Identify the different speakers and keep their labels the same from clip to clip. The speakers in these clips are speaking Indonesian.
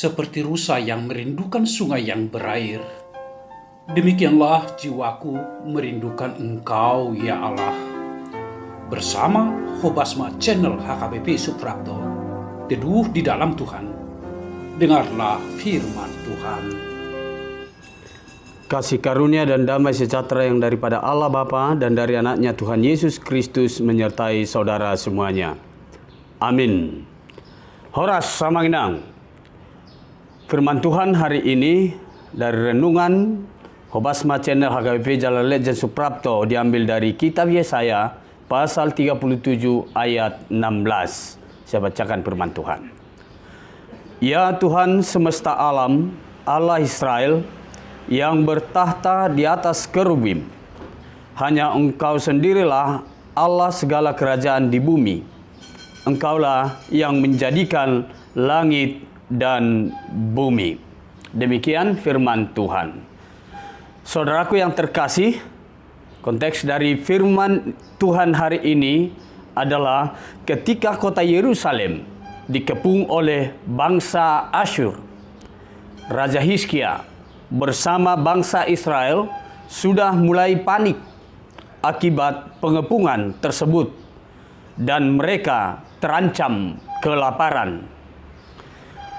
Speaker 1: seperti rusa yang merindukan sungai yang berair. Demikianlah jiwaku merindukan Engkau, ya Allah. Bersama Hobasma Channel HKBP Suprapto, teduh di dalam Tuhan. Dengarlah firman Tuhan.
Speaker 2: Kasih karunia dan damai sejahtera yang daripada Allah Bapa dan dari anaknya Tuhan Yesus Kristus menyertai saudara semuanya. Amin. Horas Samanginang. Firman Tuhan hari ini dari renungan Hobasma Channel HKBP Jalan Lejen Suprapto diambil dari kitab Yesaya pasal 37 ayat 16. Saya bacakan firman Tuhan. Ya Tuhan semesta alam, Allah Israel, yang bertahta di atas kerubim, hanya Engkau sendirilah Allah segala kerajaan di bumi. Engkaulah yang menjadikan langit dan bumi. Demikian firman Tuhan. Saudaraku yang terkasih, konteks dari firman Tuhan hari ini adalah ketika kota Yerusalem dikepung oleh bangsa Asyur, Raja Hizkia bersama bangsa Israel sudah mulai panik akibat pengepungan tersebut dan mereka terancam kelaparan.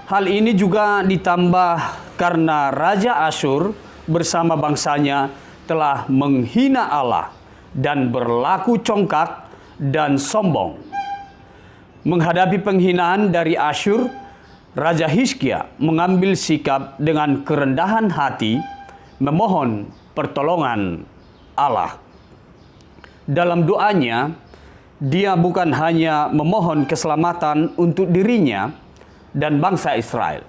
Speaker 2: Hal ini juga ditambah karena Raja Asyur bersama bangsanya telah menghina Allah dan berlaku congkak dan sombong. Menghadapi penghinaan dari Asyur, Raja Hizkia mengambil sikap dengan kerendahan hati memohon pertolongan Allah. Dalam doanya, dia bukan hanya memohon keselamatan untuk dirinya dan bangsa Israel,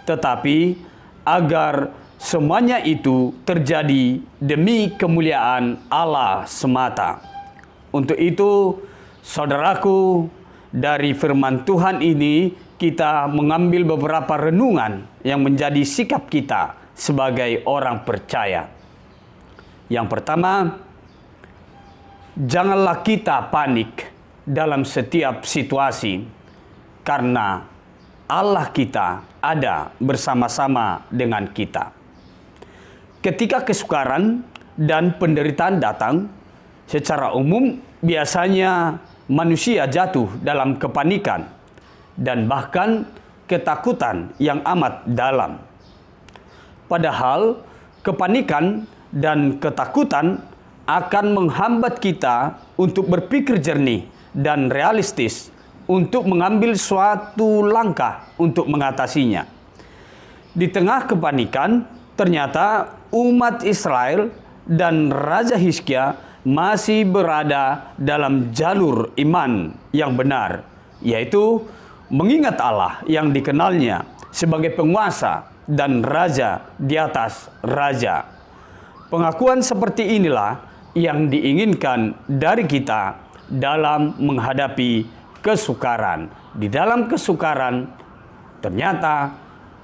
Speaker 2: tetapi agar semuanya itu terjadi demi kemuliaan Allah semata. Untuk itu, saudaraku, dari firman Tuhan ini kita mengambil beberapa renungan yang menjadi sikap kita sebagai orang percaya. Yang pertama, janganlah kita panik dalam setiap situasi, karena Allah kita ada bersama-sama dengan kita. Ketika kesukaran dan penderitaan datang, secara umum biasanya manusia jatuh dalam kepanikan dan bahkan ketakutan yang amat dalam. Padahal kepanikan dan ketakutan akan menghambat kita untuk berpikir jernih dan realistis untuk mengambil suatu langkah untuk mengatasinya. Di tengah kepanikan, ternyata umat Israel dan Raja Hizkia masih berada dalam jalur iman yang benar, yaitu mengingat Allah yang dikenalnya sebagai penguasa dan raja di atas raja. Pengakuan seperti inilah yang diinginkan dari kita dalam menghadapi kesukaran. Di dalam kesukaran, ternyata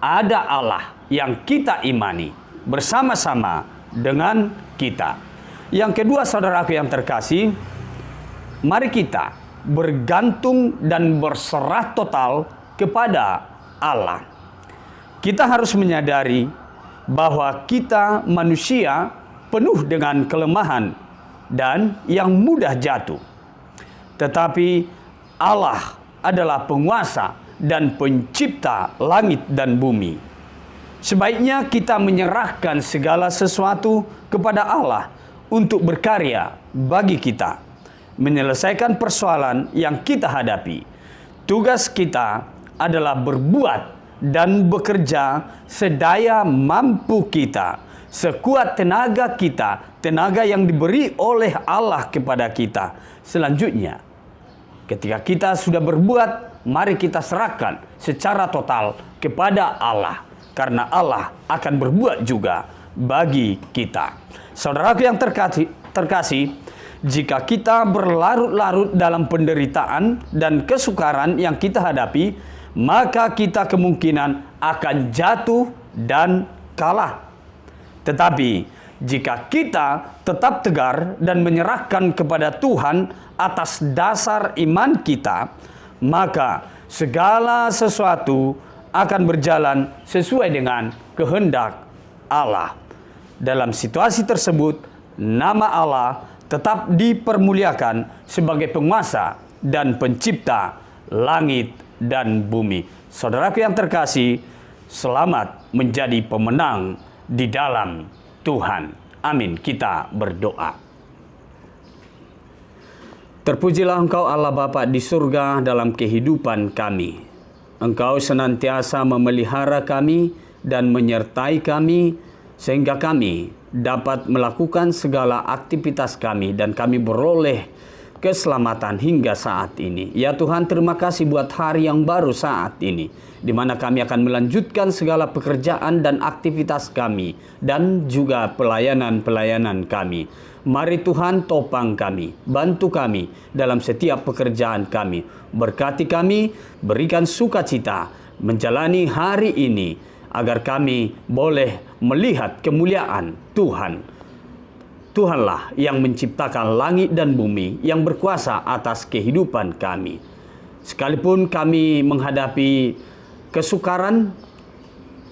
Speaker 2: ada Allah yang kita imani bersama-sama dengan kita. Yang kedua, saudaraku yang terkasih, mari kita bergantung dan berserah total kepada Allah. Kita harus menyadari bahwa kita manusia penuh dengan kelemahan dan yang mudah jatuh. Tetapi Allah adalah penguasa dan pencipta langit dan bumi. Sebaiknya kita menyerahkan segala sesuatu kepada Allah untuk berkarya bagi kita, menyelesaikan persoalan yang kita hadapi. Tugas kita adalah berbuat dan bekerja sedaya mampu kita, sekuat tenaga kita, tenaga yang diberi oleh Allah kepada kita. Selanjutnya, ketika kita sudah berbuat, mari kita serahkan secara total kepada Allah, karena Allah akan berbuat juga bagi kita. Saudaraku yang terkasih, jika kita berlarut-larut dalam penderitaan dan kesukaran yang kita hadapi, maka kita kemungkinan akan jatuh dan kalah. Tetapi jika kita tetap tegar dan menyerahkan kepada Tuhan atas dasar iman kita, maka segala sesuatu akan berjalan sesuai dengan kehendak Allah. Dalam situasi tersebut, nama Allah tetap dipermuliakan sebagai penguasa dan pencipta langit dan bumi. Saudaraku yang terkasih, selamat menjadi pemenang di dalam Tuhan. Amin. Kita berdoa. Terpujilah Engkau Allah Bapa di surga dalam kehidupan kami. Engkau senantiasa memelihara kami dan menyertai kami sehingga kami dapat melakukan segala aktivitas kami dan kami beroleh keselamatan hingga saat ini. Ya Tuhan, terima kasih buat hari yang baru saat ini, di mana kami akan melanjutkan segala pekerjaan dan aktivitas kami dan juga pelayanan-pelayanan kami. Mari Tuhan, topang kami, bantu kami dalam setiap pekerjaan kami. Berkati kami, berikan sukacita menjalani hari ini, agar kami boleh melihat kemuliaan Tuhan. Tuhanlah yang menciptakan langit dan bumi, yang berkuasa atas kehidupan kami. Sekalipun kami menghadapi kesukaran,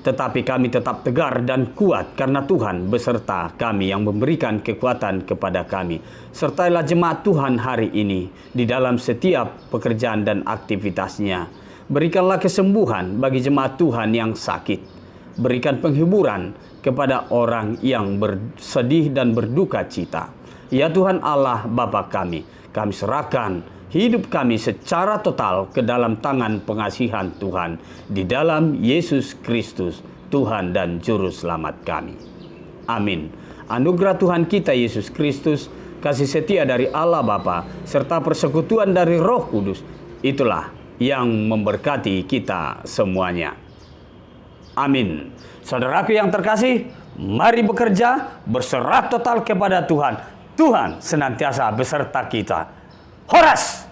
Speaker 2: tetapi kami tetap tegar dan kuat karena Tuhan beserta kami yang memberikan kekuatan kepada kami. Sertailah jemaat Tuhan hari ini di dalam setiap pekerjaan dan aktivitasnya. Berikanlah kesembuhan bagi jemaat Tuhan yang sakit. Berikan penghiburan kepada orang yang bersedih dan berduka cita. Ya Tuhan Allah Bapa kami serahkan hidup kami secara total ke dalam tangan pengasihan Tuhan, di dalam Yesus Kristus, Tuhan dan Juru Selamat kami. Amin. Anugerah Tuhan kita Yesus Kristus, kasih setia dari Allah Bapa, serta persekutuan dari Roh Kudus, itulah yang memberkati kita semuanya. Amin. Saudaraku yang terkasih, mari bekerja, berserah total kepada Tuhan. Tuhan senantiasa beserta kita. Horas!